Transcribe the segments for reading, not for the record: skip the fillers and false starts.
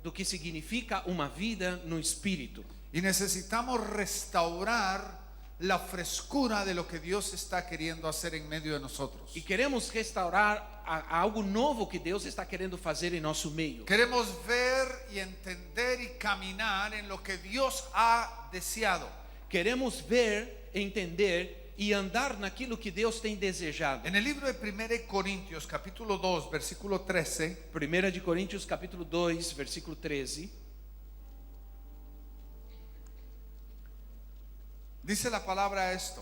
do que significa uma vida no Espírito. Y necesitamos restaurar la frescura de lo que Dios está queriendo hacer en medio de nosotros. E queremos restaurar algo novo que Deus está querendo fazer em nosso meio. Queremos ver y entender y caminar en lo que Dios ha deseado. Queremos ver, entender e andar naquilo que Deus tem desejado. En el libro de 1 Corintios capítulo 2 versículo 13, 1 de Coríntios capítulo 2, versículo 13, dice la palabra esto: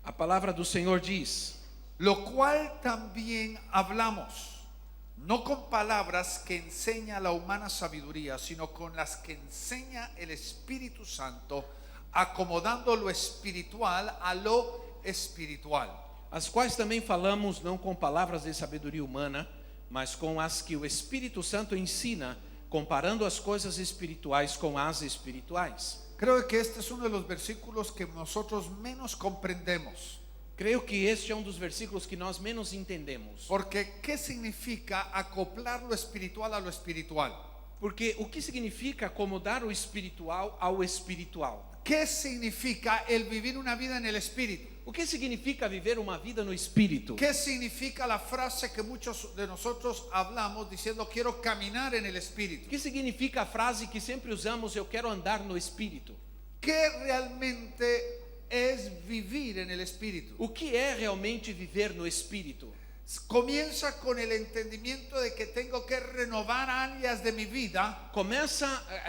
a palavra do Senhor diz: lo cual también hablamos, no con palabras que enseña la humana sabiduría, sino con las que enseña el Espíritu Santo, acomodando lo espiritual a lo espiritual. as quais também falamos não com palavras de sabedoria humana, mas com as que o Espírito Santo ensina, comparando as coisas espirituais com as espirituais. Creo que este es uno de los versículos que nosotros menos comprendemos. Creio que este é um dos versículos que nós menos entendemos. Porque ¿qué significa acoplar lo espiritual a lo espiritual? Porque o que significa acomodar o espiritual ao espiritual? ¿Qué significa el vivir una vida en el espíritu? O que significa viver uma vida no Espírito? ¿Qué significa la frase que muchos de nosotros hablamos diciendo quiero caminar en el O espíritu? que significa a frase que sempre usamos, eu quero andar no Espírito? ¿Qué realmente es vivir en el espíritu? O que é realmente viver no Espírito? Comienza con el entendimiento de que tengo que renovar áreas de mi vida.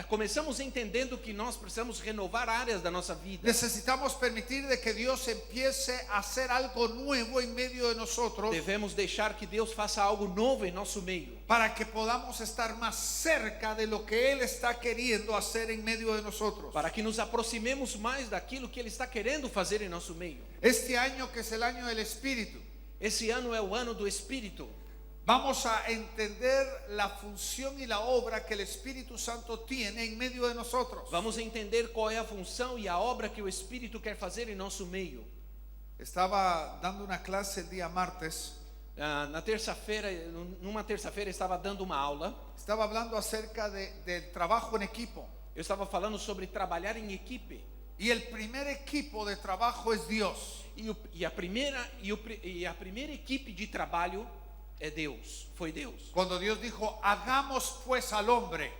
Começamos entendendo que nós precisamos renovar áreas da nossa vida. Necesitamos permitir de que Dios empiece a hacer algo nuevo en medio de nosotros, Devemos deixar que Deus faça algo novo em nosso meio, para que podamos estar más cerca de lo que Él está queriendo hacer en medio de nosotros. para que nos aproximemos mais daquilo que Ele está querendo fazer em nosso meio. Este año, que es el año del Espíritu, Esse ano é o ano do Espírito. vamos a entender la función y la obra que el Espíritu Santo tiene en medio de nosotros. Vamos entender qual é a função e a obra que o Espírito quer fazer em nosso meio. Estaba dando una clase el día martes. Na terça-feira, numa terça-feira, estava dando uma aula. Estaba hablando acerca del trabajo en equipo. Eu estava falando sobre trabalhar em equipe. Y el primer equipo de trabajo es Dios. E a primeira equipe de trabalho é Deus. Foi Deus. Cuando Dios dijo, hagamos pues al hombre,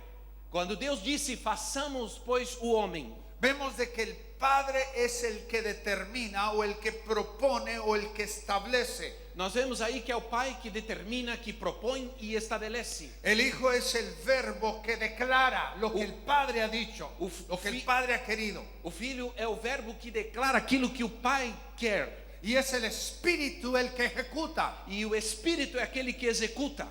Quando Deus disse, façamos, pois, o homem, vemos de que el Padre es el que determina o el que propone o el que establece. nós vemos aí que é o Pai que determina, que propõe e estabelece. El Hijo es el verbo que declara lo que el Padre ha dicho, lo que el Padre ha querido. O Filho é o verbo que declara aquilo que o Pai quer. Y es el Espíritu el que ejecuta. E o Espírito é aquele que executa.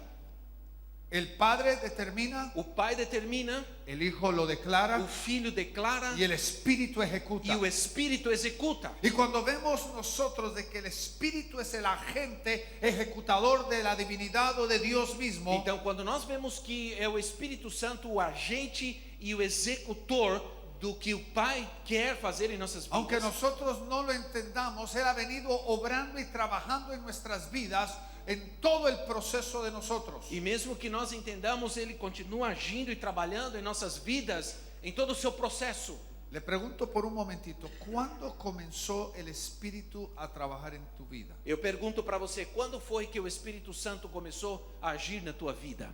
El Padre determina, O Pai determina, el Hijo lo declara o Filho declara y el Espíritu ejecuta. e o Espírito executa. Y cuando vemos nosotros de que el Espíritu es el agente ejecutador de la divinidad o de Dios mismo, Então, quando nós vemos que é o Espírito Santo o agente e o executor do que o Pai quer fazer em nossas vidas, aunque nosotros no lo entendamos, Él ha venido obrando y trabajando en nuestras vidas en todo el proceso de nosotros. e mesmo que nós entendamos, Ele continua agindo e trabalhando em nossas vidas, em todo o seu processo. Le pregunto por un momentito, ¿cuándo comenzó el Espíritu a trabajar en tu vida? Eu pergunto para você, quando foi que o Espírito Santo começou a agir na tua vida?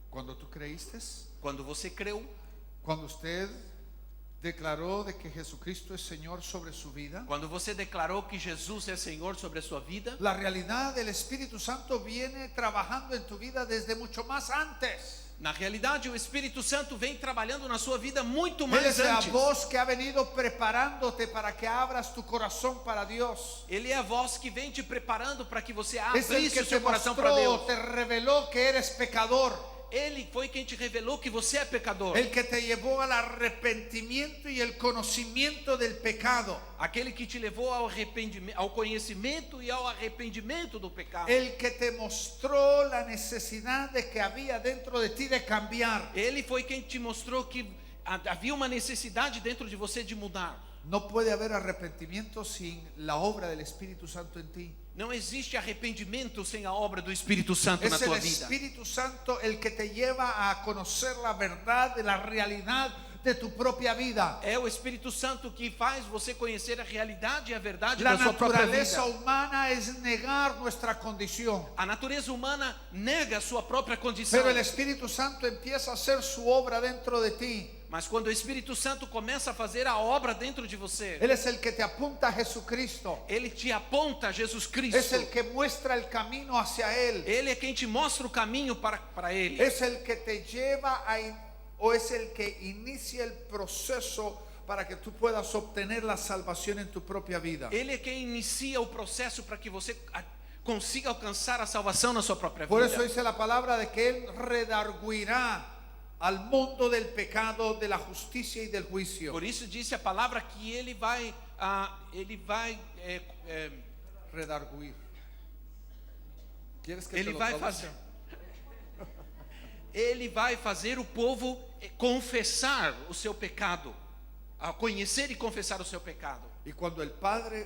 ¿Cuando tú creíste? Quando você creu? ¿Cuando usted declaró de que Jesucristo es Señor sobre su vida? Quando você declarou que Jesus é Senhor sobre a sua vida? La realidad del Espíritu Santo viene trabajando en tu vida desde mucho más antes. Na realidade, o Espírito Santo vem trabalhando na sua vida muito Él mais es la antes. voz que ha venido preparándote para que abras tu corazón para Dios. Ele é a voz que vem te preparando para que você Es el abrisse que o te seu coração para mostró, Deus. te reveló que eres pecador. Ele foi quem te revelou que você é pecador. El que te llevó al arrepentimiento y el conocimiento del pecado. Aquele que te levou ao conhecimento e ao arrependimento do pecado. El que te mostró la necesidad de que había dentro de ti de cambiar. Ele foi quem te mostrou que havia uma necessidade dentro de você de mudar. No puede haber arrepentimiento sin la obra del Espíritu Santo en ti. Não existe arrependimento sem a obra do Espírito Santo na Es el tua vida. Espíritu Santo el que te lleva a conocer la verdad de la realidad de tu propia vida. É o Espírito Santo que faz você conhecer a realidade e a verdade La da sua própria naturaleza vida. humana es negar nuestra condición. A natureza humana nega a sua própria condição. Pero el Espíritu Santo empieza a hacer su obra dentro de ti. Mas quando o Espírito Santo começa a fazer a obra dentro de você, Él es el que te apunta a Jesucristo. ele te aponta a Jesus Es Cristo. el que muestra el camino hacia Él. Ele é quem te mostra o caminho para ele. Es el que te lleva o es el que inicia el proceso para que tú puedas obtener la salvación en tu propia vida. Ele é quem inicia o processo para que você consiga alcançar a salvação na sua própria Por vida. eso dice la palabra de que Él redarguirá al mundo del pecado, de la justicia y del juicio. Por isso disse a palavra que ele vai Redarguir. ¿Quieres que ele te lo vai traduzca? fazer. Ele vai fazer o povo confessar o seu pecado, a conhecer e confessar o seu pecado. Y cuando el Padre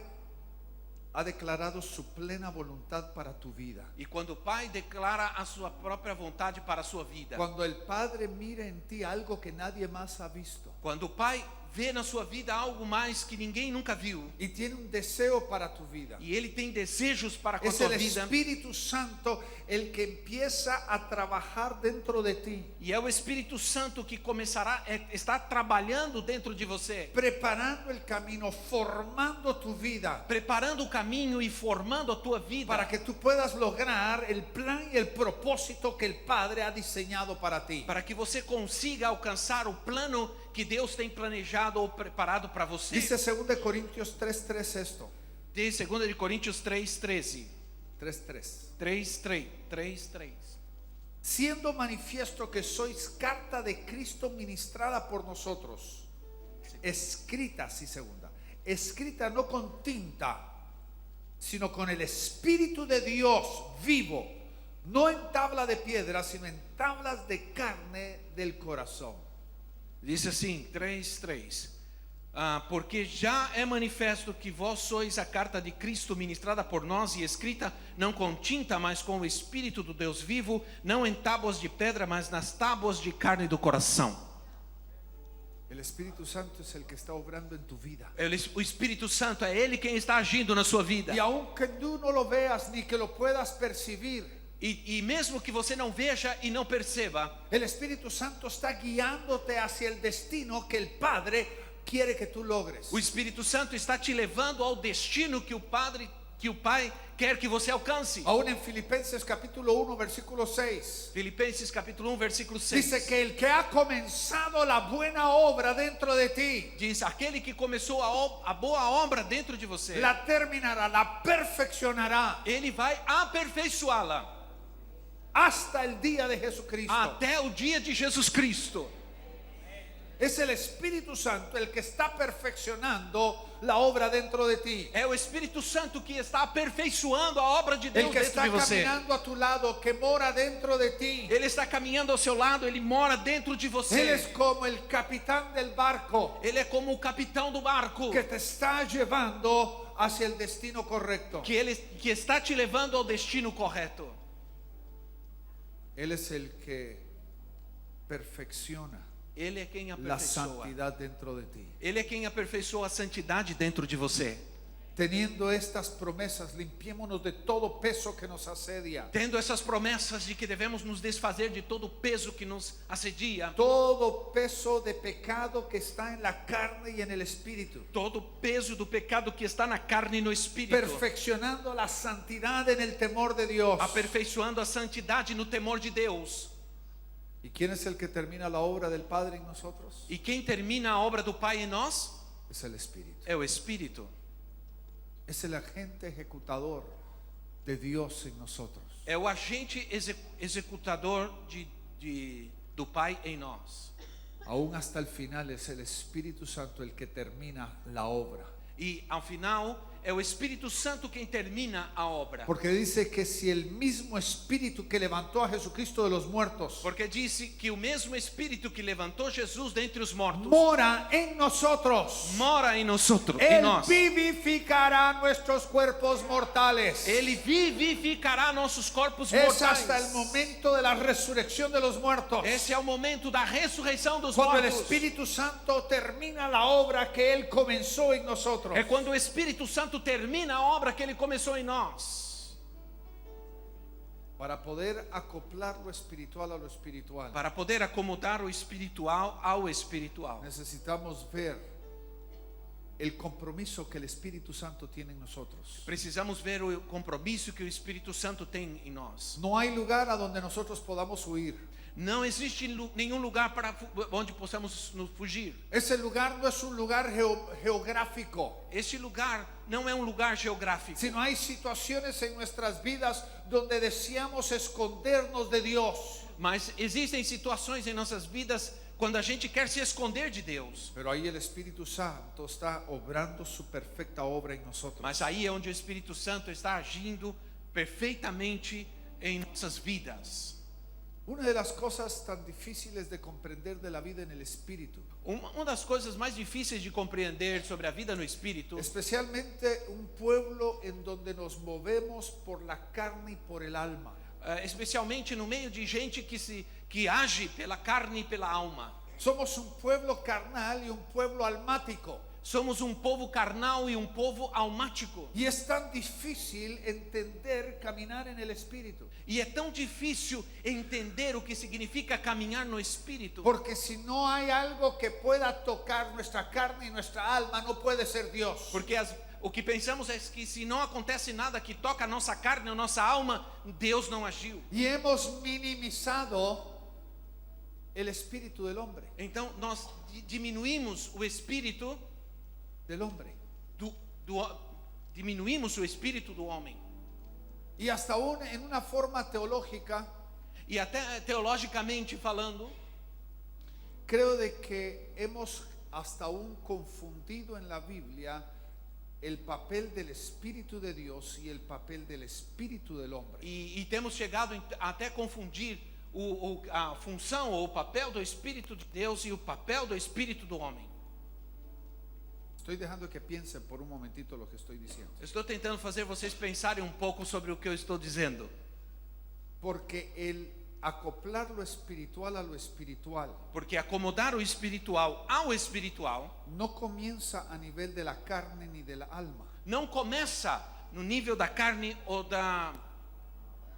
ha declarado su plena voluntad para tu vida, E quando o Pai declara a sua própria vontade para a sua vida, cuando el Padre mira en ti algo que nadie más ha visto quando o Pai vê na sua vida algo mais que ninguém nunca viu, y tiene un deseo para tu vida, e Ele tem desejos para com a es tua el vida, Espíritu Santo el que empieza a trabajar dentro de ti, e é o Espírito Santo que está trabalhando dentro de você, preparando el camino, formando tu vida, preparando o caminho e formando a tua vida, para que tú puedas lograr el plan y el propósito que el Padre ha diseñado para ti. para que você consiga alcançar o plano que Deus tem planejado ou preparado para você. Dice 2 Corintios 3:3 esto. De 2 de Coríntios 3:13. 3:3. 3:3. Siendo manifiesto que sois carta de Cristo ministrada por nosotros, escrita, sí, segunda, escrita no con tinta, sino con el Espíritu de Dios vivo, no en tabla de piedra, sino en tablas de carne del corazón. Diz assim, 3:3. Porque já é manifesto que vós sois a carta de Cristo ministrada por nós e escrita não com tinta, mas com o Espírito do Deus vivo, não em tábuas de pedra, mas nas tábuas de carne do coração. El Espíritu Santo es el que está obrando en tu vida. O Espírito Santo é Ele quem está agindo na sua vida. Y aunque tú no lo veas ni que lo puedas percibir, E mesmo que você não veja e não perceba, el Espíritu Santo está guiándote hacia el destino que el Padre quiere que tú logres. o Espírito Santo está te levando ao destino que o Pai quer que você alcance. Aún en Filipenses capítulo 1 versículo 6 Filipenses capítulo 1, versículo 6. dice que el que ha comenzado la buena obra dentro de ti Diz, aquele que começou a boa obra dentro de você, la terminará, la perfeccionará Ele vai aperfeiçoá-la hasta el día de Jesucristo. até o dia de Jesus Cristo. Es el Espíritu Santo el que está perfeccionando la obra dentro de ti. É o Espírito Santo que está aperfeiçoando a obra de Deus El que dentro está de você. caminando a tu lado, que mora dentro de ti. Ele está caminhando ao seu lado, Ele mora dentro de Él es você. como el capitán del barco Ele é como o capitão do barco, que te está llevando hacia el destino correcto. que está te levando ao destino correto. Él es el que perfecciona Ele é quem la aperfeiçoa. santidad dentro de ti. Ele é quem aperfeiçoa a santidade dentro de você. Teniendo estas promesas, limpiémonos de todo peso que nos asedia, Tendo essas promessas de que devemos nos desfazer de todo o peso que nos assedia, todo peso de pecado que está en la carne y en el espíritu, todo o peso do pecado que está na carne e no espírito, perfeccionando la santidad en el temor de Dios. aperfeiçoando a santidade no temor de Deus. ¿Y quién es el que termina la obra del Padre en nosotros? E quem termina a obra do Pai em nós Es el Espíritu. é o Espírito. Es el agente ejecutador de Dios en nosotros. É o agente executador do Pai em nós. Aún hasta el final es el Espíritu Santo el que termina la obra. E ao final é o Espírito Santo quem termina a obra. Porque dice que si el mismo espíritu que levantó a Jesucristo de los muertos Porque disse que o mesmo Espírito que levantou Jesus dentre os mortos mora en nosotros, mora em nós. Él vivificará nuestros cuerpos mortales. Ele vivificará nossos corpos Es hasta el mortais. momento de la resurrección de los muertos. Esse é o momento da ressurreição dos Cuando el mortos. Espíritu Santo termina la obra que Él comenzó en nosotros. É quando o Espírito Santo termina a obra que ele começou em nós. Para poder acoplar lo espiritual a lo espiritual, Para poder acomodar o espiritual ao espiritual, necesitamos ver el compromiso que el Espíritu Santo tiene en nosotros. precisamos ver o compromisso que o Espírito Santo tem em nós. No hay lugar a donde nosotros podamos huir. Não existe nenhum lugar para onde possamos nos fugir. Ese lugar no es un lugar geográfico, Este lugar não é um lugar geográfico, sino hay situaciones en nuestras vidas donde deseamos escondernos de Dios. mas existem situações em nossas vidas quando a gente quer se esconder de Deus. Pero ahí el Espíritu Santo está obrando su perfecta obra en nosotros. Mas aí é onde o Espírito Santo está agindo perfeitamente em nossas vidas. Una de las cosas tan difíciles de comprender de la vida en el Espíritu, Uma das coisas mais difíceis de compreender sobre a vida no Espírito, especialmente un pueblo en donde nos movemos por la carne y por el alma, especialmente no meio de gente que age pela carne e pela alma. somos un pueblo carnal y un pueblo almático. Somos um povo carnal e um povo almático. Y es tan difícil entender caminar en el Espíritu. E é tão difícil entender o que significa caminhar no Espírito. Porque si no hay algo que pueda tocar nuestra carne y nuestra alma, no puede ser Dios. Porque o que pensamos é que se não acontece nada que toca a nossa carne ou nossa alma, Deus não agiu. Y hemos minimizado el espíritu del hombre. Então nós diminuímos o espírito Del hombre. diminuímos o espírito do homem. Y hasta aún en una forma teológica, E até teologicamente falando, creo de que hemos hasta aún confundido en la Biblia el papel del Espíritu de Dios y el papel del Espíritu del hombre. e temos chegado até confundir a função ou o papel do Espírito de Deus e o papel do Espírito do homem. Estoy dejando que piensen por un momentito lo que estoy diciendo. Estou tentando fazer vocês pensarem um pouco sobre o que eu estou dizendo. Porque el acoplar lo espiritual a lo espiritual Porque acomodar o espiritual ao espiritual no comienza a nivel de la carne ni de la alma, não começa no nível da carne ou da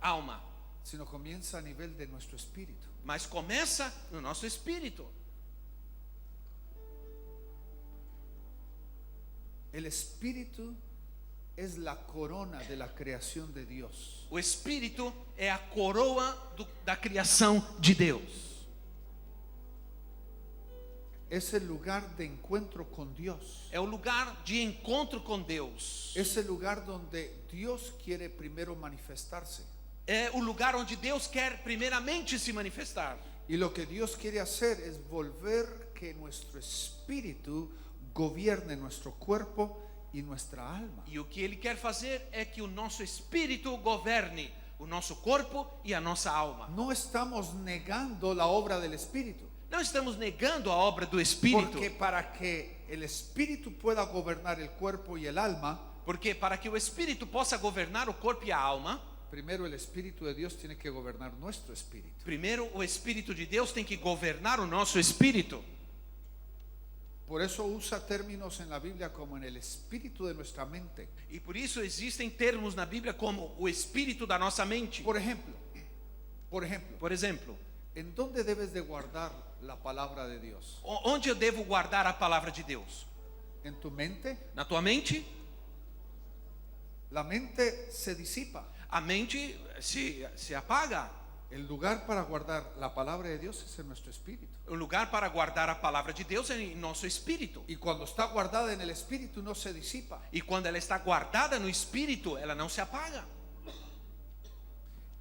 alma, sino comienza a nivel de nuestro espíritu. mas começa no nosso espírito. El espíritu es la corona de la creación de Dios. O espírito é a coroa da criação de Deus. Es el lugar de encuentro con Dios. É o lugar de encontro com Deus. Es el lugar donde Dios quiere primero manifestarse. É o lugar onde Deus quer primeiramente se manifestar. Y lo que Dios quiere hacer es volver que nuestro espíritu gobierne nuestro cuerpo y nuestra alma. E o que Ele quer fazer é que o nosso espírito governe o nosso corpo e a nossa alma. No estamos negando la obra del Espíritu, Não estamos negando a obra do Espírito, porque para que el Espíritu pueda gobernar el cuerpo y el alma, porque para que o Espírito possa governar o corpo e a alma, primero el Espíritu de Dios tiene que gobernar nuestro espíritu. primeiro o Espírito de Deus tem que governar o nosso espírito. Por eso usa términos en la Biblia como en el espíritu de nuestra mente. E por isso existem termos na Bíblia como o espírito da nossa mente. Por ejemplo, Por exemplo, ¿en dónde debes de guardar la palabra de Dios? onde eu devo guardar a palavra de Deus? ¿En tu mente? Na tua mente? La mente se disipa. A mente se apaga. El lugar para guardar la palabra de Dios es en nuestro espíritu. O lugar para guardar a palavra de Deus é em nosso espírito. Y cuando está guardada en el espíritu no se disipa. E quando ela está guardada no espírito, ela não se apaga.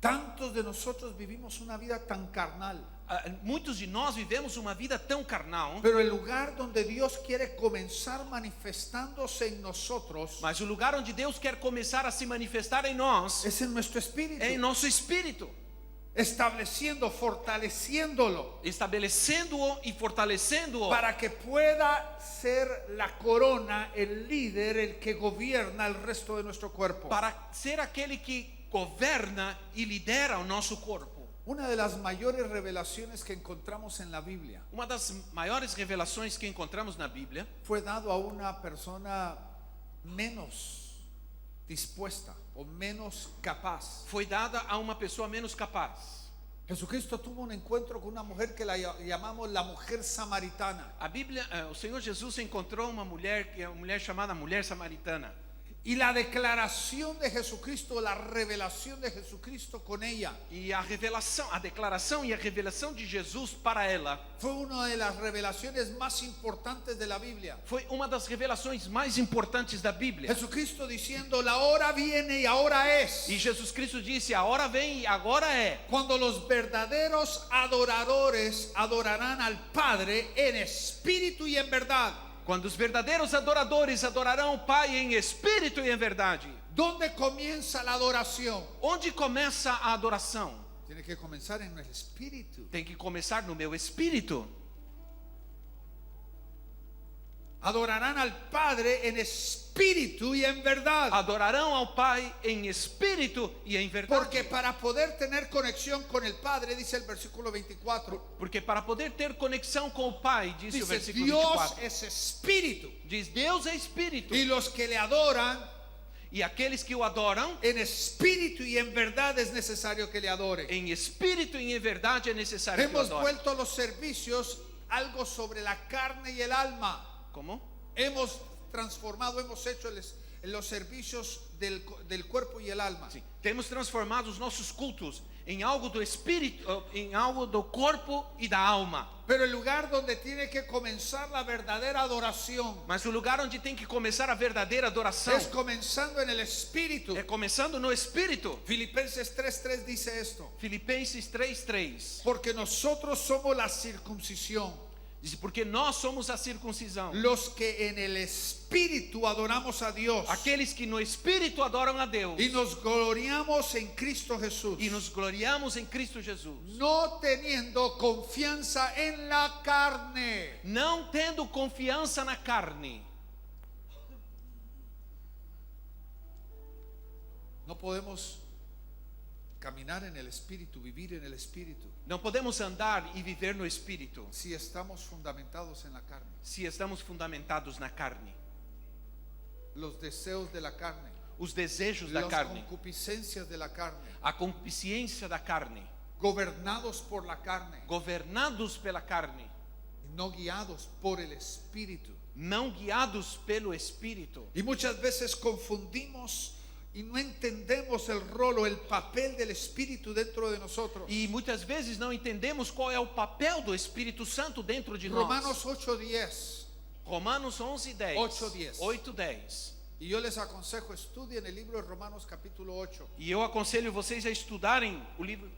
Tantos de nosotros vivimos una vida tan carnal. Muitos de nós vivemos uma vida tão carnal, pero el lugar donde Dios quiere comenzar manifestándose en nosotros mas o lugar onde Deus quer começar a se manifestar em nós es en nuestro espíritu, é em nosso espírito, estableciendo, fortaleciéndolo, estabelecendo-o e fortalecendo-o, para que pueda ser la corona, el líder, el que gobierna el resto de nuestro cuerpo. para ser aquele que governa e lidera o nosso corpo. Una de las mayores revelaciones que encontramos en la Biblia Uma das maiores revelações que encontramos na Bíblia fue dado a una persona menos dispuesta o menos capaz. foi dada a uma pessoa menos capaz. Jesucristo tuvo un encuentro con una mujer que la llamamos la mujer samaritana. A Bíblia, o Senhor Jesus encontrou uma mulher, que é uma mulher chamada mulher samaritana. Y la declaración de Jesucristo, la revelación de Jesucristo con ella, E a revelação, a declaração e a revelação de Jesus para ela fue una de las revelaciones más importantes de la Biblia. foi uma das revelações mais importantes da Bíblia. Jesucristo diciendo, la hora viene y ahora es, E Jesus Cristo disse: a hora vem e agora é, cuando los verdaderos adoradores adorarán al Padre en espíritu y en verdad. quando os verdadeiros adoradores adorarão o Pai em espírito e em verdade. ¿Dónde comienza la adoración? Onde começa a adoração? Tiene que comenzar en el espíritu. Tem que começar no meu espírito. Adorarán al Padre en espíritu y en verdad. Adorarão ao Pai em espírito e em verdade. Porque para poder tener conexión con el Padre, dice el versículo 24, Porque para poder ter conexão com o Pai, diz o dice, versículo Dios 24, es espíritu. diz: Deus é espírito. Y los que le adoran E aqueles que o adoram, en espíritu y en verdad es necesario que le adoren. em espírito e em verdade é necessário que o Hemos adorem. vuelto los servicios algo sobre la carne y el alma. Como? Hemos transformado, hemos hecho los servicios del cuerpo y el alma. Sim. Temos transformado os nossos cultos em algo do espírito, em algo do corpo e da alma. Pero el lugar donde tiene que comenzar la verdadera adoración Mas o lugar onde tem que começar a verdadeira adoração es comenzando en el espíritu. é começando no espírito. Filipenses 3:3 dice esto: Filipenses 3:3 porque nosotros somos la circuncisión, diz: porque nós somos a circuncisão, los que en el espíritu adoramos a Dios aqueles que no espírito adoram a Deus y nos gloriamos en Cristo Jesús, e nos gloriamos em Cristo Jesus, no teniendo confianza en la carne. não tendo confiança na carne. No podemos caminar en el espíritu, vivir en el espíritu, Não podemos andar e viver no espírito si estamos fundamentados en la carne. se estamos fundamentados na carne. Los deseos de la carne, Os desejos da las carne, concupiscencias de la carne, a concupiscência da carne, gobernados por la carne, governados pela carne, no guiados por el espíritu. não guiados pelo espírito. Y muchas veces confundimos y no entendemos el rol o el papel del espíritu dentro de nosotros. E muitas vezes não entendemos qual é o papel do Espírito Santo dentro de Romanos nós. 8:10. Romanos 11:10. 8:10. 8:10. Y yo les aconsejo, estudien el libro de Romanos capítulo 8. E eu aconselho vocês a estudarem o livro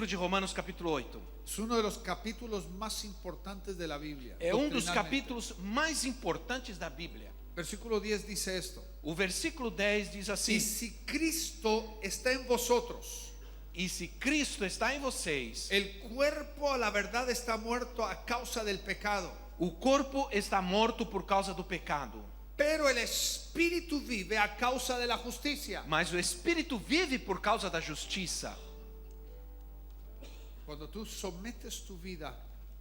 de Romanos capítulo 8. Es uno de los capítulos más importantes de la Biblia. É um dos doctrinalmente. capítulos mais importantes da Bíblia. Versículo 10 dice esto: O versículo 10 diz y assim: si Cristo está en vosotros, E se Cristo está em vocês, el cuerpo a la verdad está muerto a causa del pecado, o corpo está morto por causa do pecado, pero el espíritu vive a causa de la justicia. mas o Espírito vive por causa da justiça. Cuando tú sometes tu vida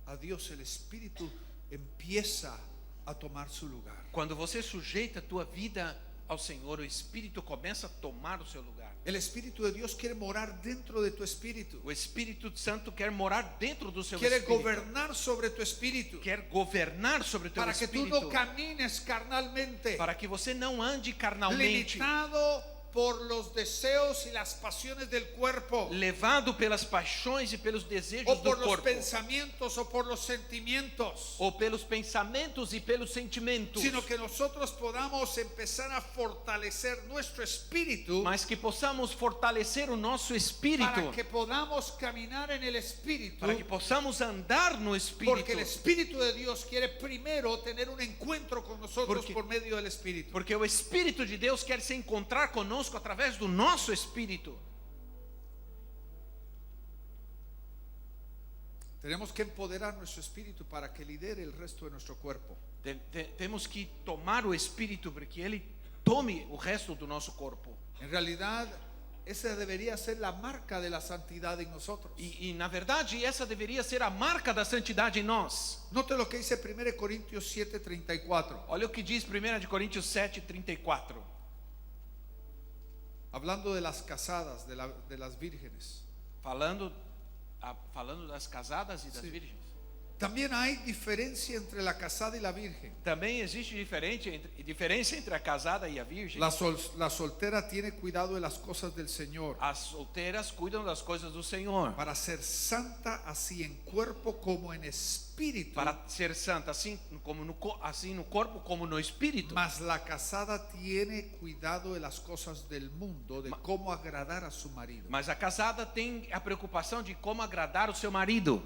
a Dios, el espíritu empieza a tomar su lugar. Quando você sujeita a tua vida ao Senhor, o Espírito começa a tomar o seu lugar. El espíritu de Dios quiere morar dentro de tu espíritu, O Espírito Santo quer morar dentro do seu quiere espírito. gobernar sobre tu espíritu, Quer governar sobre o teu para que tú espírito. no camines carnalmente, Para que você não ande carnalmente, limitado por los deseos y las pasiones del cuerpo, levado pelas paixões e pelos desejos o do por los corpo, pensamientos o por los sentimientos, ou pelos pensamentos e pelos sentimentos, sino que nosotros podamos empezar a fortalecer nuestro espíritu mas que possamos fortalecer o nosso espírito, para que podamos caminar en el espíritu, para que possamos andar no espírito, porque el Espíritu de Dios quiere primero tener un encuentro con nosotros por medio del Espíritu. porque o Espírito de Deus quer se encontrar conosco através do nosso espírito. Tenemos que empoderar nuestro espíritu para que lidere el resto de nuestro cuerpo. Temos que tomar o espírito para que ele tome o resto do nosso corpo. En realidad, esa debería ser la marca de la santidad en nosotros. E na verdade, essa deveria ser a marca da santidade em nós. Note lo que dice 1 Corintios 7:34, Olha o que diz 1 de Coríntios 7:34. hablando de las casadas, de las vírgenes. Falando das casadas e das Sí. virgens. También hay diferencia entre la casada y la virgen. Também existe diferença entre a casada e a virgem. La soltera tiene cuidado de las cosas del Señor, As solteiras cuidam das coisas do Senhor. para ser santa así en cuerpo como en espíritu. Para ser santa, assim no corpo como no espírito. Mas la casada tiene cuidado de las cosas del mundo, de cómo agradar a su marido. Mas a casada tem a preocupação de como agradar o seu marido.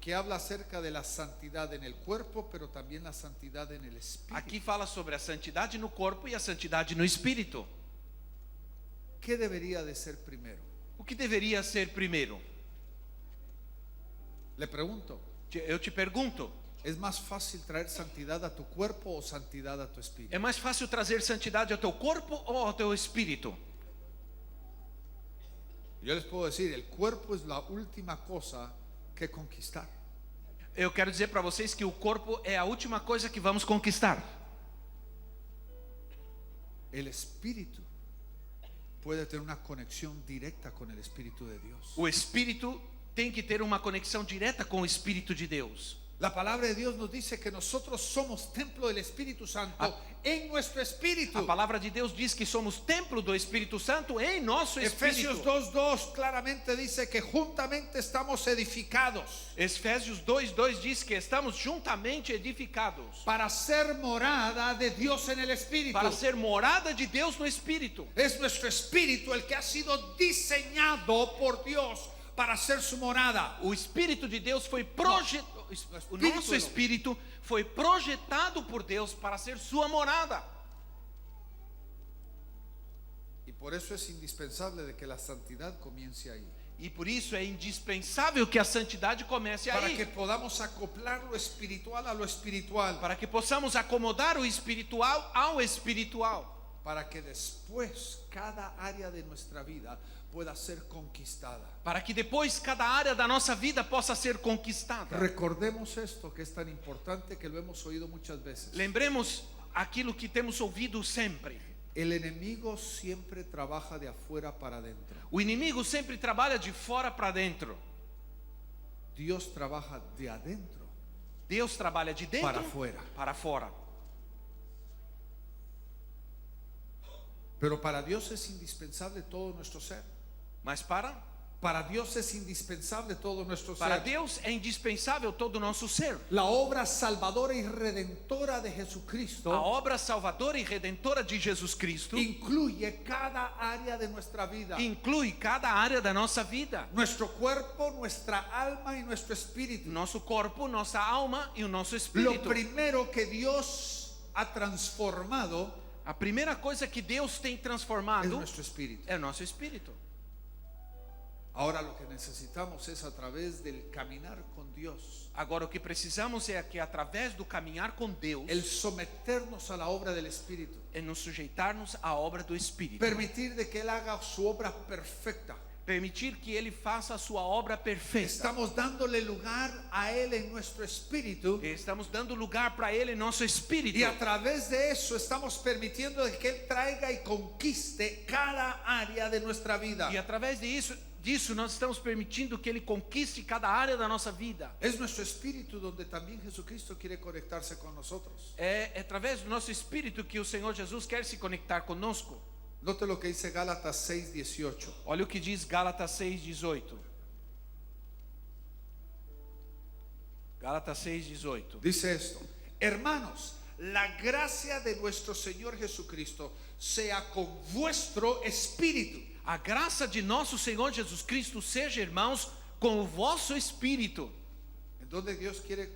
Aquí habla acerca de la santidad en el cuerpo, pero también la santidad en el espíritu. Aqui fala sobre a santidade no corpo e a santidade no espírito. ¿Qué debería de ser primero? O que deveria ser primeiro? Le pregunto, Eu te pergunto, ¿es más fácil traer santidad a tu cuerpo o santidad a tu espíritu? é mais fácil trazer santidade ao teu corpo ou ao teu espírito? Yo les puedo decir, el cuerpo es la última cosa que conquistar. Eu quero dizer para vocês que o corpo é a última coisa que vamos conquistar. El espíritu puede tener una conexión directa con el Espíritu de Dios. O espírito tem que ter uma conexão direta com o Espírito de Deus. La palabra de Dios nos dice que nosotros somos templo del Espíritu Santo en nuestro espíritu. A palavra de Deus diz que somos templo do Espírito Santo em nosso Efesios espírito. 2:2 claramente dice que juntamente estamos edificados Efésios 2:2 diz que estamos juntamente edificados para ser morada de Dios en el Espíritu. para ser morada de Deus no Espírito. Es nuestro espíritu el que ha sido diseñado por Dios para ser su morada. O Espírito de Deus foi projetado, o nosso espírito foi projetado por Deus para ser sua morada. Y por eso es indispensable de que la santidad comience ahí. E por isso é indispensável que a santidade comece Para aí. que podamos acoplar lo espiritual a lo espiritual. Para que possamos acomodar o espiritual ao espiritual. Para que después cada área de nuestra vida pueda ser conquistada. Para que depois cada área da nossa vida possa ser conquistada. Recordemos esto que es tan importante que lo hemos oído muchas veces. Lembremos aquilo que temos ouvido sempre. El enemigo siempre trabaja de afuera para adentro. O inimigo sempre trabalha de fora para dentro. Dios trabaja de adentro Deus trabalha de dentro para afuera. para fora. Pero para Dios es indispensable todo nuestro ser. Mas para Dios es indispensable todo nuestro Para ser. Deus é indispensável todo o nosso ser. La obra salvadora y redentora de Jesucristo A obra salvadora e redentora de Jesus Cristo incluye cada área de nuestra vida. inclui cada área da nossa vida. Nuestro cuerpo, nuestra alma y nuestro espíritu. Nosso corpo, nossa alma e o nosso Lo espírito. primero que Dios ha transformado A primeira coisa que Deus tem es transformado nuestro espíritu. é o nosso espírito. Ahora lo que necesitamos es a través del caminar con Dios, Agora o que precisamos é que através do caminhar com Deus, el someternos a la obra del Espíritu, é nos sujeitarmos à obra do Espírito. permitir de que Él haga su obra perfecta. Permitir que Ele faça a sua obra perfeita. Estamos dándole lugar a Él en nuestro espíritu Estamos dando lugar para Ele em nosso espírito. y a través de eso estamos permitiendo de que Él traiga y conquiste cada área de nuestra vida. E através disso nós estamos permitindo que Ele conquiste cada área da nossa vida. Es nuestro espíritu donde también Jesucristo quiere conectarse con nosotros. É através do nosso espírito que o Senhor Jesus quer se conectar conosco. Note lo que dice Gálatas 6:18. Olha o que diz Gálatas 6:18. Gálatas 6:18. Dice esto: hermanos, la gracia de nuestro Señor Jesucristo sea con vuestro espíritu. A graça de nosso Senhor Jesus Cristo seja, irmãos, com o vosso espírito. ¿En donde Dios quiere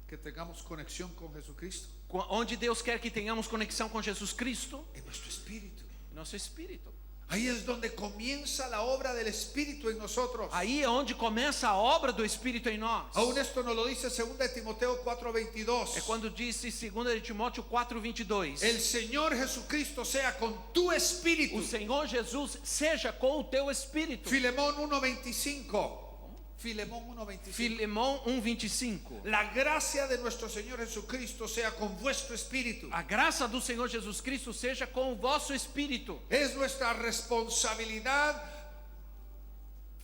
que tengamos conexión con Jesucristo? Onde Deus quer que tenhamos conexão com Jesus Cristo? En nuestro espíritu. Nosso espírito. Ahí es donde comienza la obra del Espíritu en nosotros. Aí é onde começa a obra do Espírito em nós. Aún esto nos lo dice 2 de Timoteo 4:22. É quando disse 2 de Timóteo 4:22. El Señor Jesucristo sea con tu espíritu. O Senhor Jesus seja com o teu espírito. Filemón 1:25. Filemón 1:25. Filemão 1:25. La gracia de nuestro Señor Jesucristo sea con vuestro espíritu. A graça do Senhor Jesus Cristo seja com o vosso espírito. Es nuestra responsabilidad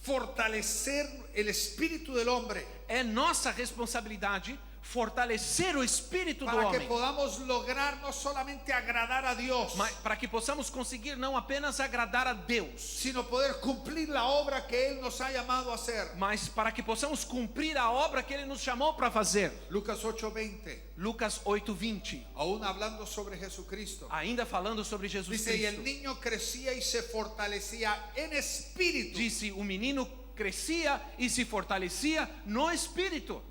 fortalecer el espíritu del hombre É nossa responsabilidade fortalecer o espírito do para que homem. podamos lograr no solamente agradar a Dios, Para que possamos conseguir não apenas agradar a Deus, sino poder cumplir la obra que Él nos ha llamado a hacer. mas para que possamos cumprir a obra que Ele nos chamou para fazer. Lucas 8:20, Lucas 8:20. aún hablando sobre Jesucristo, Ainda falando sobre Jesus dice: y el Cristo. niño crecía y se fortalecía en espíritu. Disse: o menino crescia e se fortalecia no espírito.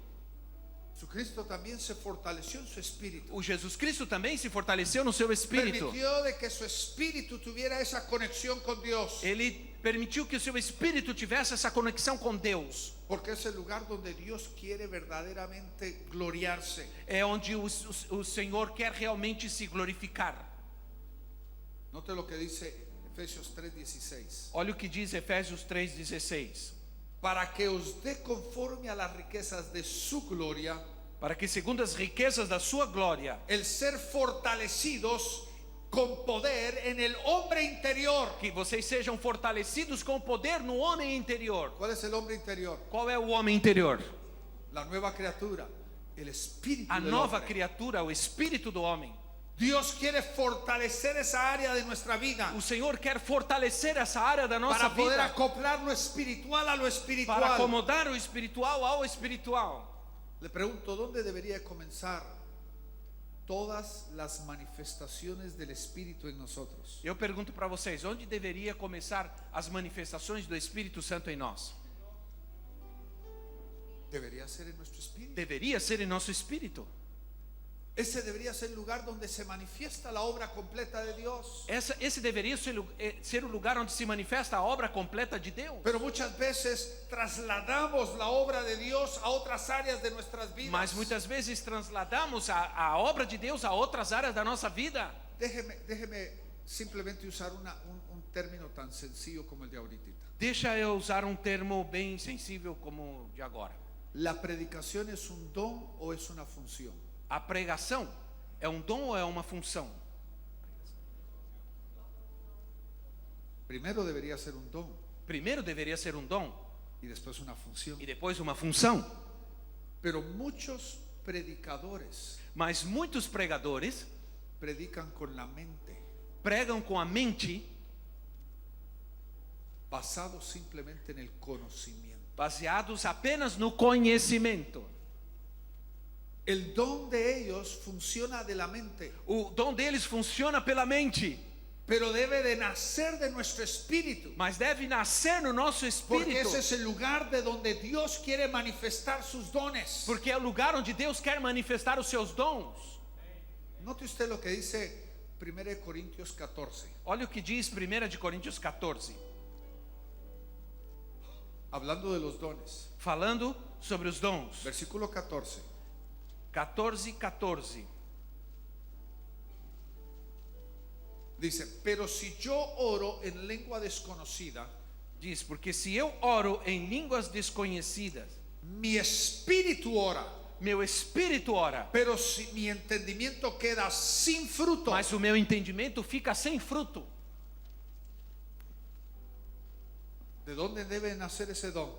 Jesucristo también se fortaleció en su espíritu. O Jesus Cristo também se fortaleceu no seu espírito. Permitió de que su espíritu tuviera esa conexión con Dios. Ele permitiu que o seu espírito tivesse essa conexão com Deus. Porque es el lugar donde Dios quiere verdaderamente gloriarse. É onde o Senhor quer realmente se glorificar. Note lo que dice Efesios 3:16. Olha o que diz Efésios 3:16. Para que os dé conforme a las riquezas de su gloria, Para que, segundo as riquezas da sua glória, el ser fortalecidos con poder en el hombre interior. que vocês sejam fortalecidos com o poder no homem interior. ¿Cuál es el hombre interior? Qual é o homem interior? La nueva criatura, el espíritu A del nova hombre. criatura, o espírito do homem. Dios quiere fortalecer esa área de nuestra vida O Senhor quer fortalecer essa área da nossa para poder vida, acoplar lo espiritual a lo para espiritual. acomodar o espiritual ao espiritual. Le pregunto, ¿dónde debería comenzar todas las manifestaciones del Espíritu en nosotros? Eu pergunto para vocês, onde deveria começar as manifestações do Espírito Santo em nós? Debería ser en nuestro espíritu. Deveria ser em nosso espírito. Ese debería ser el lugar donde se manifiesta la obra completa de Dios. Esse deveria ser o lugar onde se manifesta a obra completa de Deus. Pero muchas veces trasladamos la obra de Dios a otras áreas de nuestras vidas. Mas muitas vezes transladamos a obra de Deus a outras áreas da nossa vida. Déjeme simplemente usar un término tan sencillo como el de ahorita. Deixa eu usar um termo bem sensível como o de agora. ¿La predicación es un don o es una función? A pregação é um dom ou é uma função? Primero debería ser un don Primeiro deveria ser um dom y después una función. e depois uma função. Pero muchos predicadores Mas muitos pregadores predican con la mente, pregam com a mente, basados simplemente en el conocimiento. baseados apenas no conhecimento. El don de ellos funciona de la mente, O dom deles funciona pela mente, pero debe de nacer de nuestro espíritu, mas deve nascer no nosso porque espírito, ese es el lugar de donde Dios quiere manifestar sus dones. porque é o lugar onde Deus quer manifestar os seus dons. Note usted lo que dice 1 Corintios 14, Olha o que diz 1 de Coríntios 14, hablando de los dones. falando sobre os dons. Versículo 14. 14:14. Dice, pero si yo oro en lengua desconocida, Diz, porque se eu oro em línguas desconhecidas, mi espíritu ora, meu espírito ora, pero si mi entendimiento queda sin fruto, mas o meu entendimento fica sem fruto. ¿de dónde debe nacer ese don?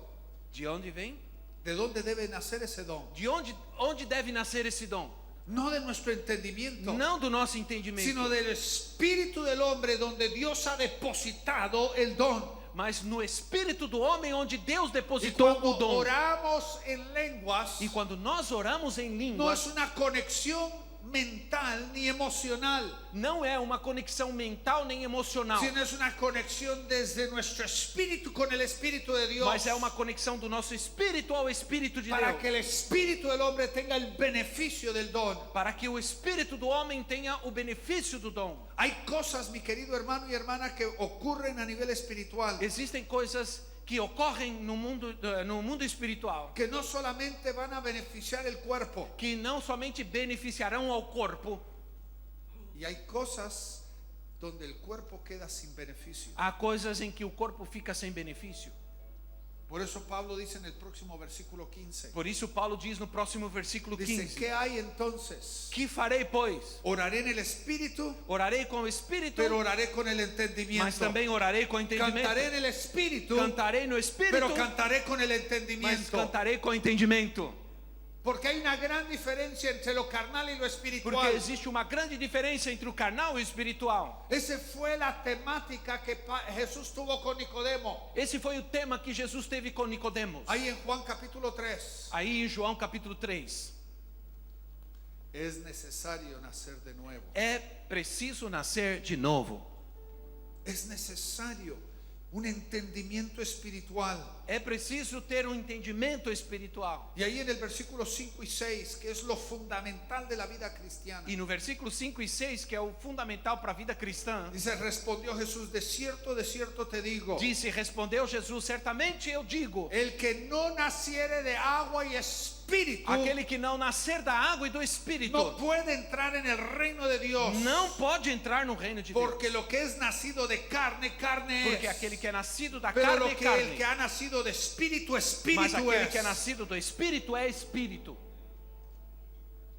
De onde vem? ¿De dónde debe nacer ese don? De onde deve nascer esse dom? no de nuestro entendimiento, não do nosso entendimento, sino del espíritu del hombre donde Dios ha depositado el don. mas no espírito do homem onde Deus Y depositou o cuando dom. oramos en lenguas, E quando nós oramos em no línguas, es una conexión mental ni emocional, não é uma conexão mental nem emocional, sino es una conexión desde nuestro espíritu con el espíritu de Dios, mas é uma conexão do nosso espírito ao espírito de para Deus, que el espíritu del hombre tenga el beneficio del don. para que o espírito do homem tenha o benefício do dom. Hay cosas, mi querido hermano y hermana, que ocurren a nivel espiritual, Existem coisas que ocorrem no mundo espiritual, que no solamente van a beneficiar el cuerpo, que não somente beneficiarão ao corpo, y hay cosas donde el cuerpo queda sin beneficio. há coisas em que o corpo fica sem benefício. Por eso Pablo dice en el próximo versículo 15, Por isso Paulo diz no próximo versículo dice, 15: ¿qué hay entonces? Que farei, pois? Oraré en el espíritu, Orarei com o espírito, pero oraré con el mas entendimiento. também orarei com o entendimento. Cantaré en el espíritu, Cantarei no espírito, pero cantaré con el mas entendimiento. cantarei com entendimento. Porque hay una gran diferencia entre lo carnal y lo Porque espiritual. existe uma grande diferença entre o carnal e o espiritual. Esa fue la temática que Jesús tuvo con Nicodemo. Esse foi o tema que Jesus teve com Nicodemos. Ahí en Juan capítulo 3. Aí em João capítulo 3. Es necesario nacer de nuevo. É preciso nascer de novo. Es necesario un entendimiento espiritual. É preciso ter um entendimento espiritual. Y ahí en el versículo 5 y 6, que es lo fundamental de la vida cristiana, E no versículo 5 e 6, que é o fundamental para a vida cristã, dice, respondió Jesús, de cierto te digo, disse, respondeu Jesus, certamente eu digo, el que no naciere de agua y espíritu, aquele que não nascer da água e do espírito, no puede entrar en el reino de Dios. não pode entrar no reino de Deus. Porque lo que es nacido de carne, carne Porque es. aquele que é nascido da Pero carne lo é que el carne. que ha nacido de espíritu, Mas espíritu aquele es. que é nascido do espírito é espírito.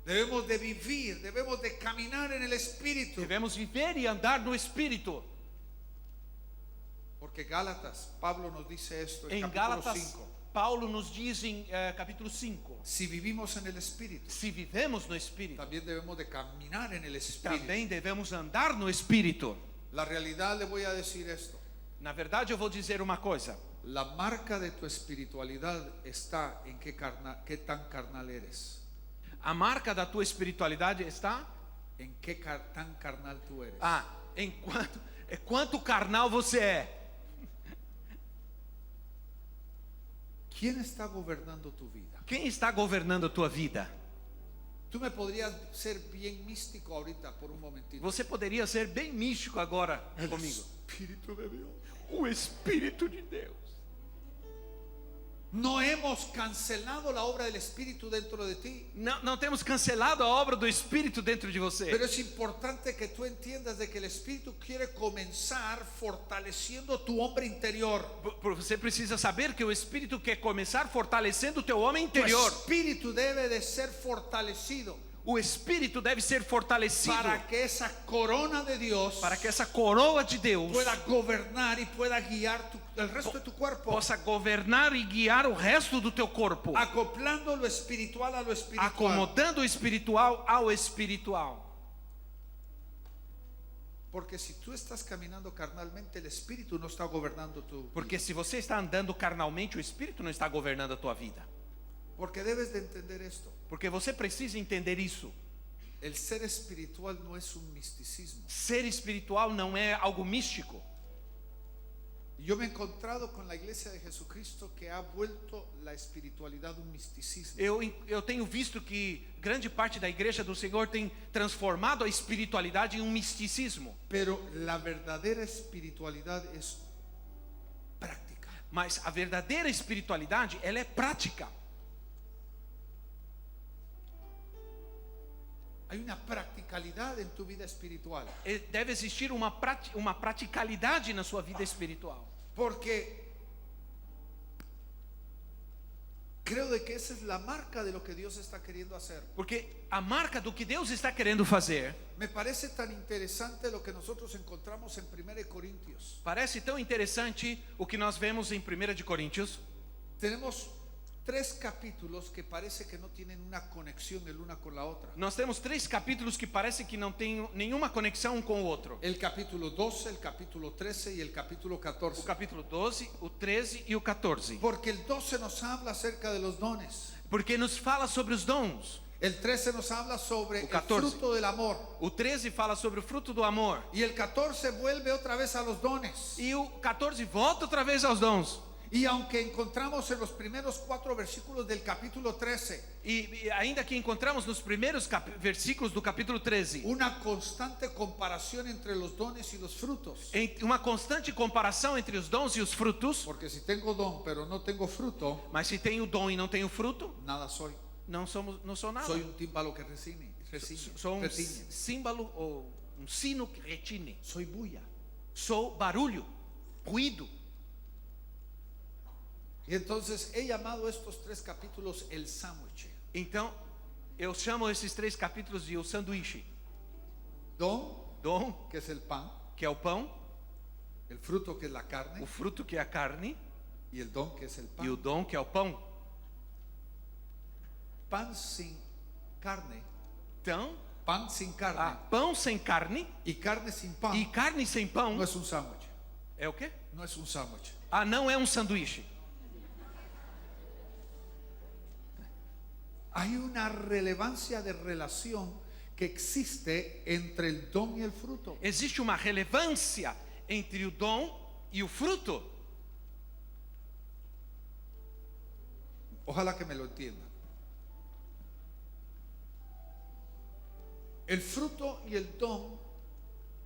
Debemos de vivir, debemos de caminar en el espíritu. Devemos viver e andar no espírito. Porque Gálatas, Pablo nos dice esto en Em capítulo Gálatas, 5. Paulo nos diz em capítulo 5, Si vivimos en el espíritu, se vivemos no espírito, también debemos de caminar en el espíritu. também devemos andar no espírito. La realidad, le voy a decir esto. Na verdade, eu vou dizer uma coisa. La marca de tu espiritualidad está en qué tan carnal eres. A marca da tua espiritualidade está En qué tan carnal tú eres. em quanto carnal você é. ¿Quién está gobernando tu vida? Quem está governando a tua vida? Tú me podrías ser bien místico ahorita por un momentito. Você poderia ser bem místico agora comigo. Espíritu de Dios. O Espírito de Deus. No hemos cancelado la obra del Espíritu dentro de ti. Não temos cancelado a obra do Espírito dentro de você. Pero es importante que tú entiendas de que el Espíritu quiere comenzar fortaleciendo tu hombre interior. Você precisa saber que o Espírito quer começar fortalecendo o teu homem Tu interior. espíritu debe de ser fortalecido O Espírito deve ser fortalecido para que esa corona de Dios para que essa coroa de Deus pueda gobernar y pueda guiar el resto de tu cuerpo, possa governar e guiar o resto do teu corpo, acoplando lo espiritual a lo espiritual. acomodando o espiritual ao espiritual. Porque si tú estás caminando carnalmente, el Espíritu no está gobernando tu vida. Porque se você está andando carnalmente, o Espírito não está governando a tua vida. Porque debes de entender esto. Porque você precisa entender isso. El ser espiritual no es un misticismo. Ser espiritual não é algo místico. Yo me he encontrado con la iglesia de Jesucristo que ha vuelto la espiritualidad un misticismo. Eu tenho visto que grande parte da igreja do Senhor tem transformado a espiritualidade em um misticismo. Pero la verdadera espiritualidad es práctica. Mas a verdadeira espiritualidade, ela é prática. Hay una practicalidad en tu vida espiritual. Deve existir uma praticalidade na sua vida espiritual. Porque creo de que esa es la marca de lo que Dios está queriendo hacer. Porque a marca do que Deus está querendo fazer, Me parece tan interesante lo que nosotros encontramos en 1 Corintios. parece tão interessante o que nós vemos em 1 de Coríntios. Tenemos tres capítulos que parece que no tienen una conexión el una con la otra. Nós temos 3 capítulos que parece que não tem nenhuma conexão um com o outro. El capítulo 12, el capítulo 13 y el capítulo O 14. capítulo 12, o 13 e o 14. Porque el 12 nos habla acerca de los dones. Porque nos fala sobre os dons. El 13 nos habla sobre O el 14. fruto del amor. O 13 fala sobre o fruto do amor. Y el 14 vuelve otra vez a los dones. E o 14 volta outra vez aos dons. Y aunque encontramos en los primeros 4 versículos del capítulo 13 E ainda que encontramos nos primeiros versículos do capítulo 13 una constante comparación entre los dones y los frutos. uma constante comparação entre os dons e os frutos, Porque si tengo don pero no tengo fruto, mas se tem o dom e não tem o fruto, nada soy. não sou nada. Soy un tímbalo que retiñe. Sou um Retiñe. símbolo ou um sino que retine. Soy bulla. Sou barulho, ruído. Y entonces he llamado estos 3 capítulos el sándwich. Então, eu chamo esses 3 capítulos de o sanduíche. Don, Dom, que es el pan, que é o pão, el fruto, que es la carne, o fruto, que é a carne, y el don, que es el pan. e o dom, que é o pão. Pan sin carne, Então, pan sin carne pão sem carne y carne sin pan e carne sem pão no es un sándwich. é o quê? No es un sándwich. Não é um sanduíche. Hay una relevancia de relación que existe entre el don y el fruto. Existe uma relevância entre o dom e o fruto. Ojalá que me lo entiendan. El fruto y el don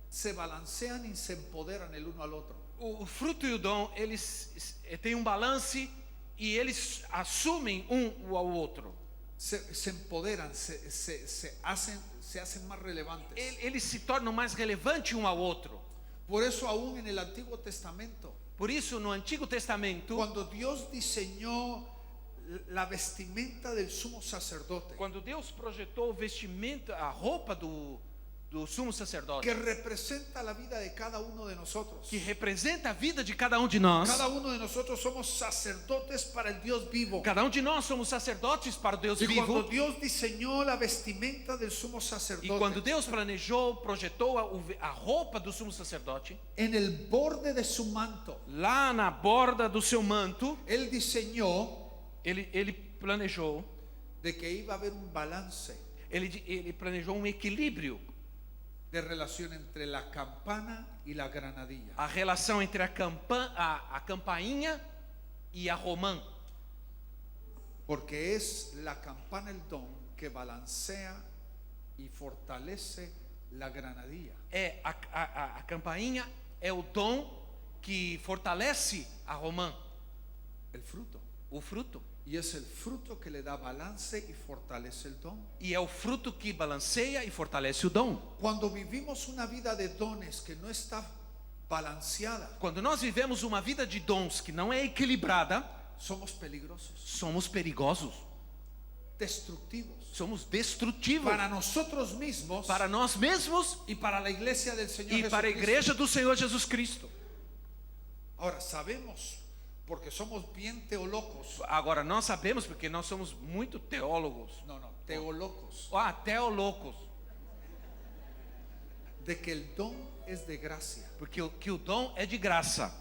se balancean y se empoderan el uno al otro. O fruto e o dom, eles têm um balance e eles assumem um ao outro. Se empoderan, se hacen más relevantes. Eles se tornam mais relevantes um ao outro. Por eso aún en el Antiguo Testamento, Por isso, no Antigo Testamento, cuando Dios diseñó la vestimenta del sumo sacerdote, quando Deus projetou o vestimento, a roupa do sumo sacerdote, que representa la vida de cada uno de nosotros. que representa a vida de cada um de nós. Cada uno de nosotros somos sacerdotes para el Dios vivo. Cada um de nós somos sacerdotes para o Deus Y cuando vivo. Dios diseñó la vestimenta del sumo E sacerdote, quando Deus planejou, projetou a roupa do sumo sacerdote, en el borde de su manto, lá na borda do seu manto, Él diseñó ele planejou, de que iba a haber un balance ele planejou um equilíbrio, de relación entre la campana y la granadilla. a relação entre a campainha e a romã, Porque es la campana, el don, que balancea y fortalece la granadilla. a campainha é o dom que fortalece a romã, El fruto. o fruto, Y es el fruto que le da balance y fortalece el don. e é o fruto que balanceia e fortalece o dom. Cuando vivimos una vida de dones que no está balanceada, Quando nós vivemos uma vida de dons que não é equilibrada, somos peligrosos, somos perigosos, destructivos somos destrutivos para nosotros mismos para nós mesmos y para la iglesia del Señor e para a Jesucristo. igreja do Senhor Jesus Cristo. Ahora sabemos, porque somos bien teolocos, Agora nós sabemos, porque nós somos muito teólogos, teolocos, teolocos, de que el don es de gracia, porque que o dom é de graça,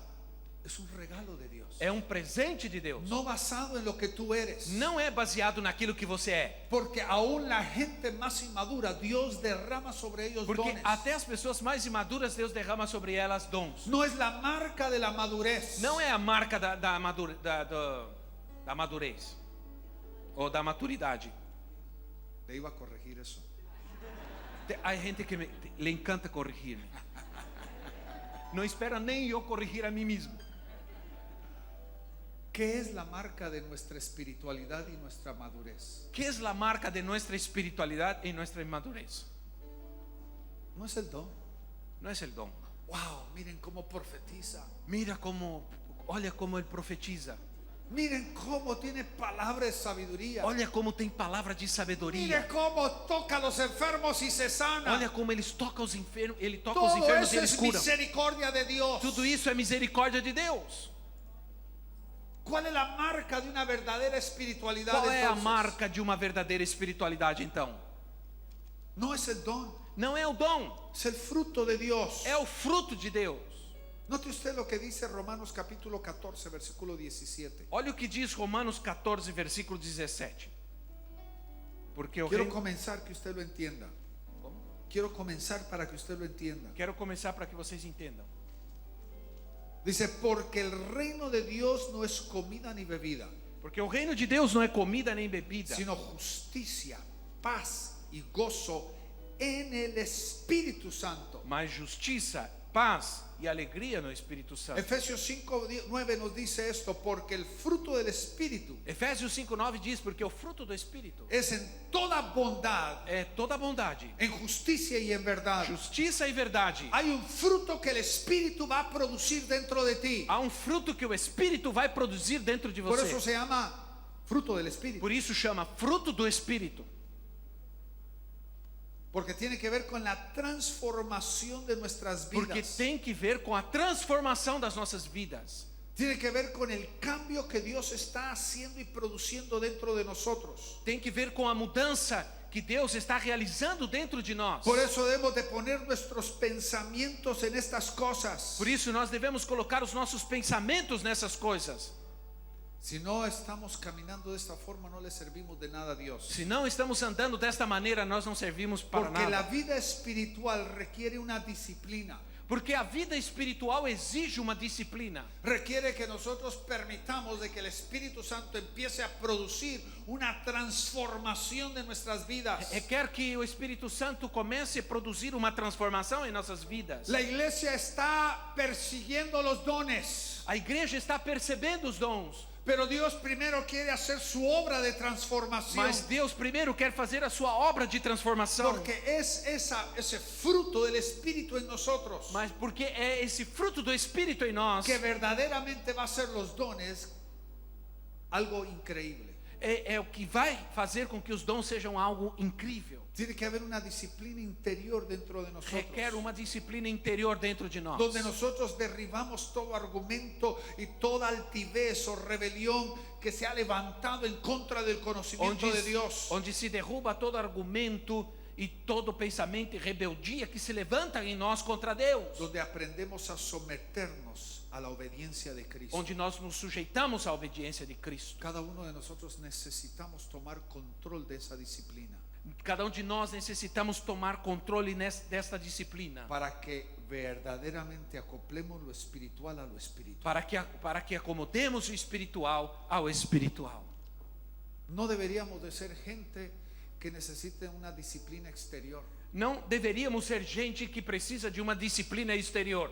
es un regalo de Dios, é um presente de Deus. no basado en lo que tú eres. Não é baseado naquilo que você é, Porque aún la gente más inmadura, Dios derrama sobre ellos porque dones. até as pessoas mais imaduras Deus derrama sobre elas dons. No es la marca de la madurez. Não é a marca da madurez ou da maturidade. Le iba a corregir eso. Há gente que le encanta corrigir-me. Não espera nem eu corrigir a mim mesmo. ¿Qué es la marca de nuestra espiritualidad y nuestra madurez? Que é a marca de nossa espiritualidade e nossa madurez? No es el don. Não é o dom. Wow, miren cómo profetiza. Olha como ele profetiza. Miren cómo tiene palabra de sabiduría. Olha como tem palavra de Miren sabedoria. cómo toca a los enfermos y se sana. Olha como ele toca os enfermos e Todo eles eso es curam. misericordia de Dios. Tudo isso é misericórdia de Deus. ¿Cuál es la marca de una verdadera espiritualidad? Qual é a entonces? marca de uma verdadeira espiritualidade então? No es el don, Não é o dom, es el fruto de Dios. é o fruto de Deus. Note usted lo que dice Romanos capítulo 14, versículo 17. Olha o que diz Romanos 14, versículo 17. Porque o Quiero reino... comenzar que usted lo entienda. Como? Quiero comenzar para que usted lo entienda. Quero começar para que vocês entendam. Dice, porque el reino de Dios no es comida ni bebida, Porque o reino de Deus não é comida nem bebida, sino justicia, paz y gozo en el Espíritu Santo. mas justiça, paz e alegria no Espírito Santo. Efesios 5:9 nos dice esto, porque el fruto del Espíritu Efésios 5:9 diz, porque o fruto do Espírito es en toda bondad, é toda bondade, en justicia y en verdad. justiça e verdade. Hay un fruto que el Espíritu va a producir dentro de ti. Há um fruto que o Espírito vai produzir dentro de Por você. eso se llama fruto del Espíritu. Por isso chama fruto do Espírito. Porque tiene que ver con la transformación de nuestras Porque vidas. tem que ver com a transformação das nossas vidas. Tiene que ver con el cambio que Dios está haciendo y produciendo dentro de nosotros. Tem que ver com a mudança que Deus está realizando dentro de nós. Por eso debemos de poner nuestros pensamientos en estas cosas. Por isso nós devemos colocar os nossos pensamentos nessas coisas. Si no estamos caminando de esta forma, no le servimos de nada a Dios. Se não estamos andando desta maneira, nós não servimos para Porque la nada. vida espiritual requiere una disciplina. Porque a vida espiritual exige uma disciplina. Requiere que nosotros permitamos de que el Espíritu Santo empiece a producir una transformación de nuestras vidas. Requer que o Espírito Santo comece a produzir uma transformação em nossas vidas. La iglesia está persiguiendo los dones, A igreja está percebendo os dons, pero Dios primero quiere hacer su obra de transformación. mas Deus primeiro quer fazer a sua obra de transformação. Porque es ese fruto del Espíritu en nosotros Mas porque é esse fruto do Espírito em nós que verdaderamente va a hacer los dones algo increíble. é o que vai fazer com que os dons sejam algo incrível. Tiene que haber una disciplina interior dentro de nosotros, Requer uma disciplina interior dentro de nós. donde nosotros derribamos todo argumento y toda altivez o rebelión que se ha levantado en contra del conocimiento de Dios. Onde se derruba todo argumento e todo pensamento e rebeldia que se levanta em nós contra Deus. Donde aprendemos a someternos a la obediencia de Cristo. Onde nós nos sujeitamos à obediência de Cristo. Cada uno de nosotros necesitamos tomar control de esa disciplina Cada de nós necessitamos tomar controle desta disciplina. para que verdaderamente acoplemos lo espiritual a lo espiritual. Para que acomodemos o espiritual ao espiritual. No deberíamos de ser gente que necesite una disciplina exterior. Não deveríamos ser gente que precisa de uma disciplina exterior.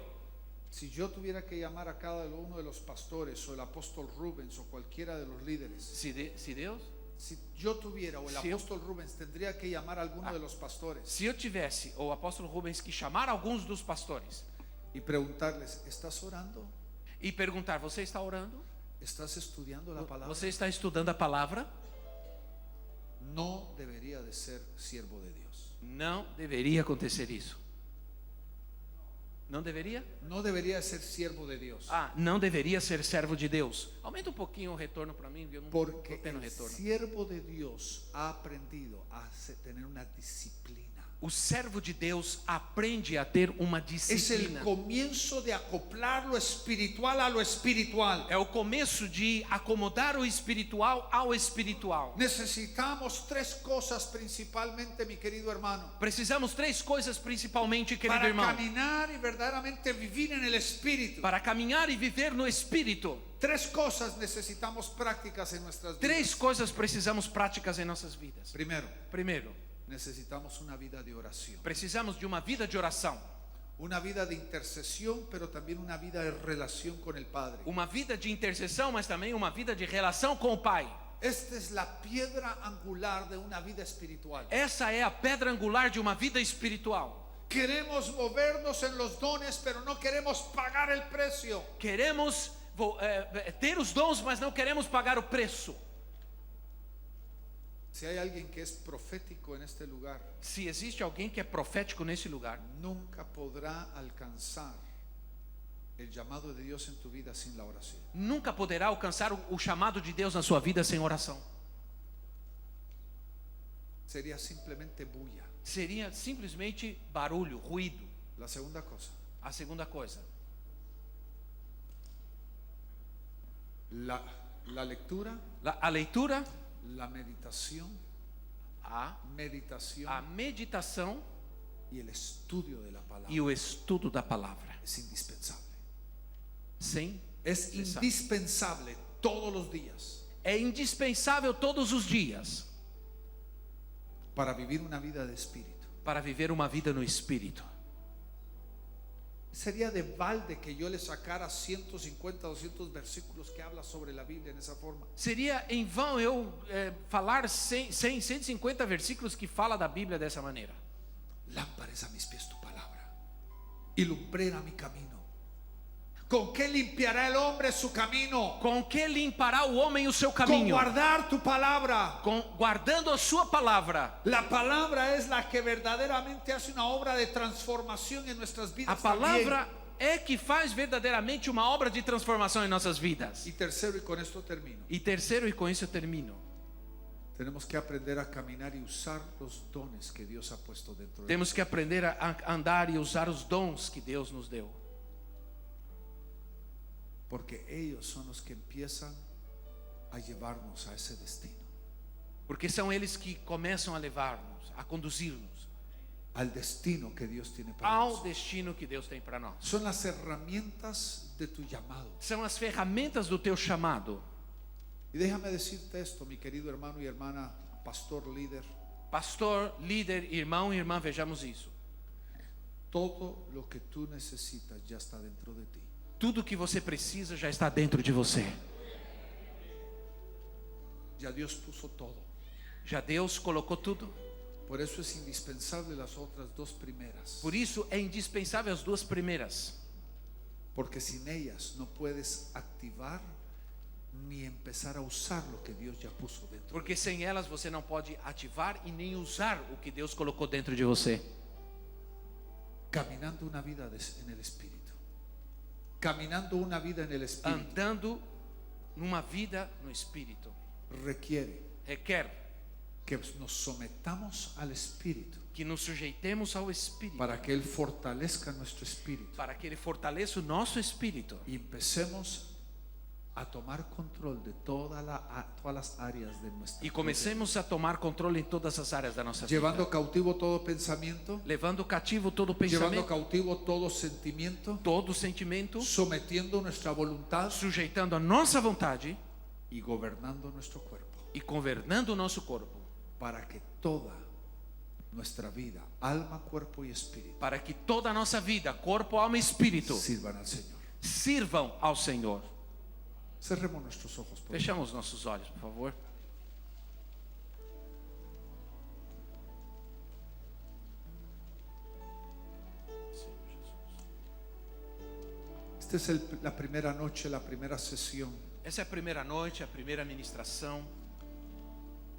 Si yo tuviera que llamar a cada uno de los pastores o el apóstol Rubens o cualquiera de los líderes, Se Deus, si yo tuviera o el Si yo- apóstol Rubens tendría que llamar a alguno de los pastores se eu tivesse o apóstolo Rubens que chamar alguns dos pastores y preguntarles, ¿estás orando? e perguntar: você está orando? ¿Estás estudiando la palabra? Você está estudando a palavra? No debería de ser siervo de Dios. Não deveria acontecer isso. Não deveria? No debería de ser siervo de Dios. Não deveria ser servo de Deus. Aumenta um pouquinho o retorno para mim, eu não Porque estou tendo el retorno. siervo de Dios ha aprendido a tener una disciplina. O servo de Deus aprende a ter uma Es el disciplina. comienzo de acoplar lo espiritual a lo espiritual. É o começo de acomodar o espiritual ao espiritual. Necesitamos tres cosas principalmente, mi querido hermano, Precisamos três coisas principalmente, querido para irmão, caminar y verdaderamente vivir en el espíritu. para caminhar e viver no espírito. Tres cosas necesitamos prácticas en nuestras vidas. Três coisas precisamos práticas em nossas vidas. Primero, Primeiro, necesitamos una vida de oración, precisamos de uma vida de oração, una vida de intercesión, pero también una vida de relación con el Padre. uma vida de intercessão, mas também uma vida de relação com o Pai. Esta es la piedra angular de una vida espiritual. Essa é a pedra angular de uma vida espiritual. Queremos movernos en los dones, pero no queremos pagar el precio. Queremos ter os dons, mas não queremos pagar o preço. Si hay alguien que es profético en este lugar, Se existe alguém que é profético nesse lugar, nunca podrá alcanzar el llamado de Dios en tu vida sin la oración. Nunca poderá alcançar o chamado de Deus na sua vida sem oração. Sería simplemente bulla. Seria simplesmente barulho, ruído. La segunda cosa, A segunda coisa, la lectura, a leitura, la meditación, a meditação y el estudio de la palabra e o estudo da palavra. es indispensable. Sem Es cessar. indispensable todos los días É indispensável todos os dias para vivir una vida de espíritu. para viver uma vida no Espírito. Sería de balde que yo le sacara 150, 200 versículos que habla sobre la Biblia en esa forma. Seria em vão eu falar 150 versículos que fala da Bíblia dessa maneira. Lámpara es a mis pies tu palabra y lumbrera mi camino. ¿Con qué limpiará el hombre su camino? Com que limpará o homem o seu Con caminho? guardar tu palabra. Guardando a sua palavra. La palabra es la que verdaderamente hace una obra de transformación en nuestras vidas. A palavra é que faz verdadeiramente uma obra de transformação em nossas vidas. Y tercero, y con esto termino, E terceiro, e com isso eu termino, tenemos que aprender a caminar y usar los dones que Dios ha puesto dentro de temos que aprender a andar e usar os dons que Deus nos deu. porque ellos son los que empiezan a llevarnos a ese destino, Porque são eles que começam a levar-nos, a conduzir-nos al destino que Dios tiene para ao nosotros. destino que Deus tem para nós. Son las herramientas de tu llamado. São as ferramentas do teu chamado. Y déjame decirte esto, mi querido hermano y hermana, pastor, líder, Pastor, líder, irmão e irmã, vejamos isso. todo lo que tú necesitas ya está dentro de ti. Tudo que você precisa já está dentro de você. Ya Dios puso todo. Já Deus colocou tudo. Por eso es indispensable las otras dos primeras, Por isso é indispensável as duas primeiras. porque sin ellas no puedes activar ni empezar a usar lo que Dios ya puso dentro. Porque sem elas você não pode ativar e nem usar o que Deus colocou dentro de você. Caminando una vida en el Espíritu. Caminando una vida en el Espíritu Andando numa vida no Espírito requer que nos sometamos al Espíritu que nos sujeitemos ao Espírito para que Él fortalezca nuestro espíritu para que Ele fortaleça o nosso espírito y empecemos a tomar control de todas las áreas de nuestra e vida, comecemos a tomar controle em todas as áreas da nossa llevando vida, cautivo todo pensamiento, levando cativo todo llevando pensamento, cautivo todo sentimiento, todo sentimento, sometiendo nuestra voluntad sujeitando a nossa vontade y gobernando nuestro cuerpo, e governando o nosso corpo, para que toda nuestra vida, alma, cuerpo y espíritu, para que toda a nossa vida, corpo, alma e espírito, sirvan al Señor. sirvam ao Senhor. Cerremos nuestros ojos, por favor. Fechamos nossos olhos, por favor. Esta es la primera noche, la primera sesión Essa é a primeira noite, a primeira ministração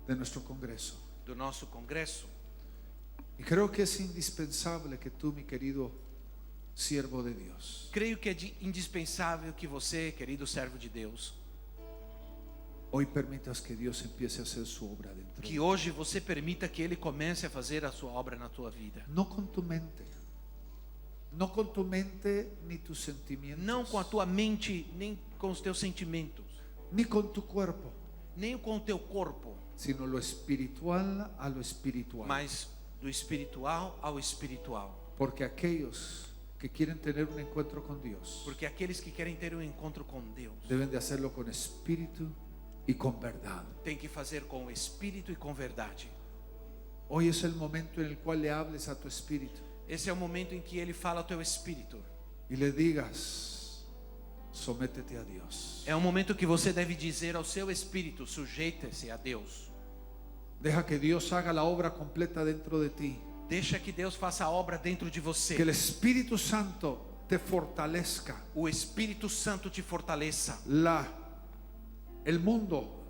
de nuestro congreso. do nosso congresso. Y creo que es indispensable que tú, mi querido siervo de Dios, Creio que é indispensável que você, querido servo de Deus, hoy permitas que Dios empiece a hacer su obra dentro de que ti. hoje você permita que Ele comece a fazer a sua obra na tua vida. No con tu mente, no con tu mente ni tus sentimientos, Não com a tua mente, nem com os teus sentimentos, ni con tu cuerpo, nem com o teu corpo, sino lo espiritual a lo espiritual. mas do espiritual ao espiritual. Porque aquellos que quieren tener un encuentro con Dios Porque aqueles que querem ter um encontro com Deus deben de hacerlo con espíritu y con verdad. têm que fazer com o espírito e com verdade. Hoy es el momento en el cual le hables a tu espíritu Esse é o momento em que Ele fala ao teu espírito. y le digas: sométete a Dios. É o momento que você deve dizer ao seu espírito: sujeite-se a Deus. Deja que Dios haga la obra completa dentro de ti. Deixa que Deus faça a obra dentro de você. Que el Espíritu Santo te fortalezca. O Espírito Santo te fortaleça. El mundo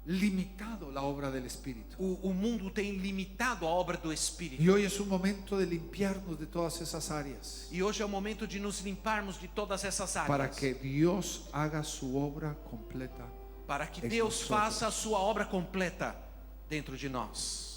limitado la obra del Espíritu. O mundo tem limitado a obra do Espírito. Y hoy es un momento de limpiarnos de todas esas áreas E hoje é o momento de nos limparmos de todas essas áreas. para que Dios haga su obra completa. Para que em Deus nosotros. faça a sua obra completa dentro de nós.